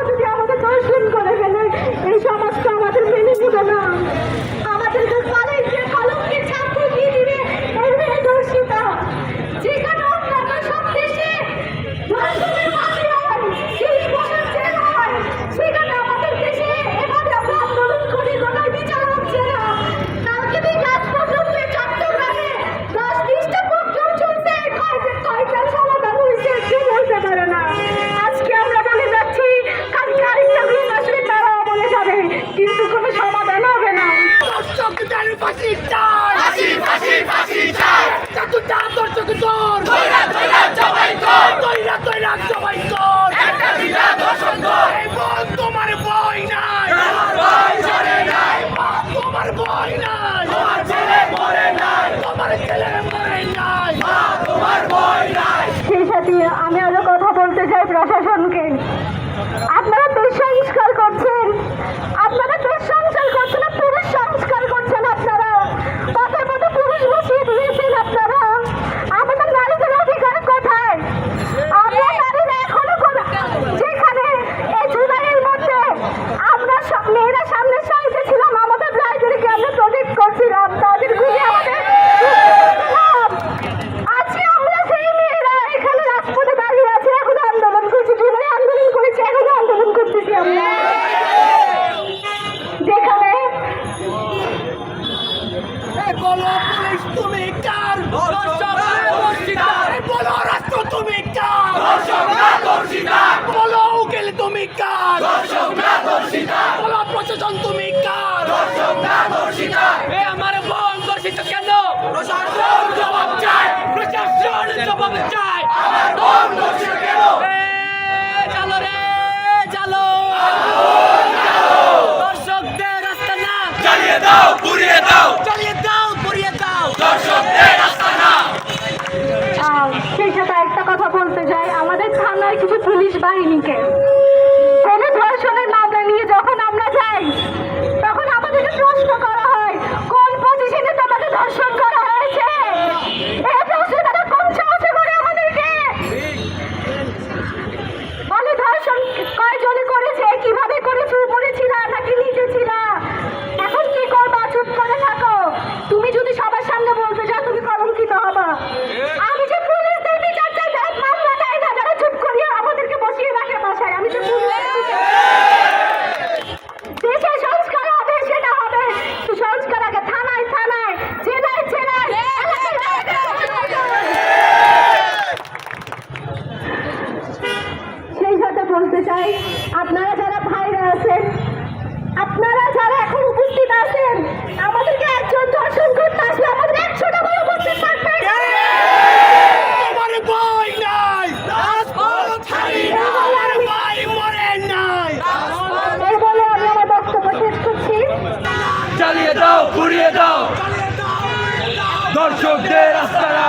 যদি আমাদের দর্শন করে ফেলে এই সমাজটা আমাদের মেনে নিবে না। আমাদেরকে কলেজে কলমকে ছাত্র দিয়ে দিবে এই মেয়েদর্শিতা। যেখানে অন্যান্য সব দেশে ধর্ষণের ফাঁসি হয়, 30 বছর জেল হয়, সেখানে আমাদের দেশে এভাবে আমরা আন্দোলন করি, কোনো বিচার হচ্ছে না। কালকে থেকে আজ পর্যন্ত চট্টগ্রামে 10-20টা প্রোগ্রাম চলছে, কয়টার সমাধান হয়েছে কেউ বলতে পারে না। আজকে আমরা বলে যাচ্ছি, কালকে আরেকটা গ্রুপ আসবে, তারাও বলে যাবে, কিন্তু কোনো সমাধান হবে না। দর্শকদের ফাঁসি চাই, ফাঁসি ফাঁসি ফাঁসি চাই, চাতুটা দর্শকদের দইরা দইরা জবাই কর, দইরা দইরা জবাই কর, একটা বিটা দর্শন কর। এই বল তোমার ভয় নাই, আমার ভয় চলে নাই, তোমার ভয় নাই, তোমার ছেলে মরে নাই, তোমার ছেলে মরে নাই, তোমার ভয় নাই। সেই সাথে আমি আরো কথা বলতে চাই প্রশাসনকে। আপনারা দেশ সংস্কার করছেন, আপনারা দেশ সংস্কার করছেন না, পুরুষ সংস্কার করছেন। আপনারা পথে পথে পুরুষ বসিয়ে দিয়েছেন। আপনারা আমাদের নারীদের অধিকার কোথায়? আমরা নারীরা এখনো যেখানে এই জুলাইয়ের মধ্যে আমরা সব মেয়েরা সামনের সারিতে ছিলাম, আমাদের ভাইদেরকে আমরা প্রোটেক্ট করছিলাম, তাদের গুলি আমাদের আজকে আমরা সেই মেয়েরা এখানে রাজপথে দাঁড়িয়ে আছি, এখন আন্দোলন করছি, জুলাই আন্দোলন করেছি, এখন আন্দোলন করতেছি আমরা। যেখানে বলো পুলিশ তুমি কার, বলো রাষ্ট্র তুমি কার, বলো উকিল তুমি কার, বলো প্রশাসন তুমি কার, এ আমার বোন দর্শিত কেন? প্রশাসন জবাব চায়, প্রশাসন জবাব চায়, আমার বোন দর্শিত কেন? চালো রে চালো, দর্শকদের রাস্তা না জ্বালিয়ে দাও, পুড়িয়ে দাও, জ্বালিয়ে দাও, পুড়িয়ে দাও, দর্শকদের রাস্তা না। সেই সাথে একটা কথা বলতে চাই, আমাদের থানার কিছু পুলিশ বাহিনীকে কোনো ধর্ষণের মামলা নিয়ে যখন আমরা যাই, তখন আমাদেরকে প্রশ্ন করা হয় কোন পজিশনে তোমাদের ধর্ষণ করা হয়েছে। এই প্রশ্ন তারা কোন সাহসে করে আমাদেরকে বলে ধর্ষণ কয়জনে করেছে, কিভাবে করেছে, উপরে ছিল নাকি নিচে ছিল। এখন কি করবা? চুপ করে থাকো। তুমি যদি সবার সামনে বলতে যাও তুমি কলঙ্কিত হবা। আমি যে পুলিশদের বিচার চাই, যারা মামলা দেয় না, যারা চুপ করিয়ে আমাদেরকে বসিয়ে রাখে বাসায়, আমি যে দেশে সংস্কার হবে, সেটা হবে। সংস্কার আগে থানায় থানায়, জেলায় জেলায়, সেই সাথে বলতে চাই, আপনারা যারা ভাইরা আছেন, আপনারা যারা এখন উপস্থিত আছেন, আমাদেরকে একজন দর্শন করতে আসলে আমাদের 100টা করে উপস্থিত থাকবে। তোমার ভয় নাই, রাজপথ ছাড়ি না, আমার ভাই মরে নাই। এই বলে আমি আমার বক্তব্য শেষ করছি। চালিয়ে দাও, পুড়িয়ে দাও, দর্শকদের রাস্তারা